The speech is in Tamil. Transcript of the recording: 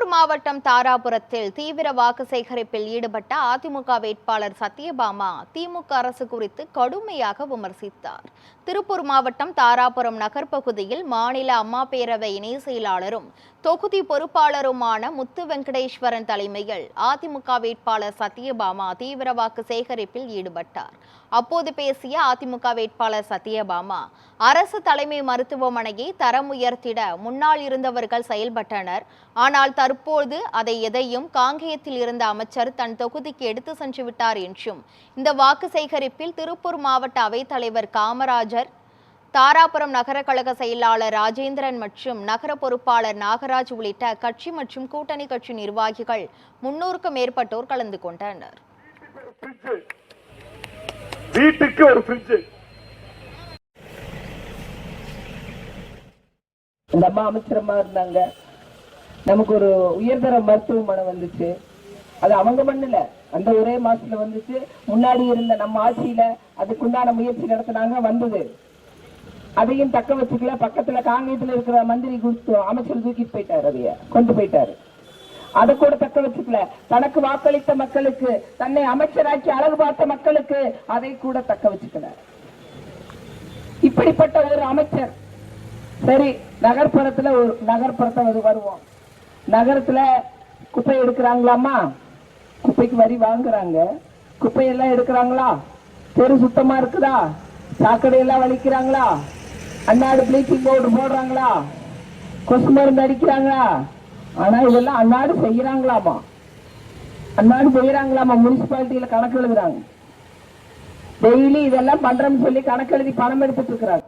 திருப்பூர் மாவட்டம் தாராபுரத்தில் தீவிர வாக்கு சேகரிப்பில் ஈடுபட்ட அதிமுக வேட்பாளர் சத்யபாமா திமுக அரசு குறித்து கடுமையாக விமர்சித்தார். திருப்பூர் மாவட்டம் தாராபுரம் நகர் பகுதியில் மாநில அம்மா பேரவை இணை செயலாளரும் தொகுதி பொறுப்பாளருமான முத்து வெங்கடேஸ்வரன் தலைமையில் அதிமுக வேட்பாளர் சத்யபாமா தீவிர வாக்கு சேகரிப்பில் ஈடுபட்டார். அப்போது பேசிய அதிமுக வேட்பாளர் சத்யபாமா, அரசு தலைமை மருத்துவமனையை தரம் உயர்த்திட முன்னால் இருந்தவர்கள் செயல்பட்டனர். ஆனால் தற்போது அதை எதையும் காங்கேயத்தில் இருந்த அமைச்சர் தன் தொகுதிக்கு எடுத்து சென்று விட்டார் என்றும், இந்த வாக்கு சேகரிப்பில் திருப்பூர் மாவட்ட அவைத்தலைவர் காமராஜர், தாராபுரம் நகர கழக செயலாளர் ராஜேந்திரன் மற்றும் நகர பொறுப்பாளர் நாகராஜ் உள்ளிட்ட கட்சி மற்றும் கூட்டணி கட்சி நிர்வாகிகள் 300க்கும் மேற்பட்டோர் கலந்து கொண்டனர். வீட்டுக்கு ஒரு ஃப்ரிட்ஜ். இந்த அம்மா அமைச்சரமா இருந்தாங்க. நமக்கு ஒரு உயர்தர மருத்துவமனை வந்துச்சு. அது அவங்க பண்ணல, அந்த ஒரே மாசத்துல வந்துச்சு. முன்னாடி இருந்த நம்ம ஆட்சியில அதுக்குண்டான முயற்சி நடத்தினாங்க, வந்தது. அதையும் தக்க வச்சுக்கல. பக்கத்துல காங்கேயத்துல இருக்கிற மந்திரி அமைச்சர் தூக்கிட்டு போயிட்டாரு, அதைய கொண்டு போயிட்டாரு. அதை கூட தக்க வச்சுக்கல. தனக்கு வாக்களித்த மக்களுக்கு, தன்னை அமைச்சராக்கி அழகு பார்த்த மக்களுக்கு அதை கூட தக்க வச்சுக்கல. இப்படிப்பட்ட ஒரு அமைச்சர். சரி, நகர்ப்புறத்தை வருவோம். நகரத்துல குப்பை எடுக்கிறாங்களாமா? குப்பைக்கு வரி வாங்குறாங்க. குப்பையெல்லாம் எடுக்கிறாங்களா? தெரு சுத்தமா இருக்குதா? சாக்கடையெல்லாம் வலிக்கிறாங்களா? அன்னாடு பிளீச்சிங் பவுடர் போடுறாங்களா? கொசு மருந்து அடிக்கிறாங்களா? ஆனா இதெல்லாம் அன்னாடு செய்யறாங்களாமா? முனிசிபாலிட்டியில கணக்கு எழுதுறாங்க. டெய்லி இதெல்லாம் பண்றோம்னு சொல்லி கணக்கு எழுதி பணம் எடுத்துட்டு இருக்கிறாங்க.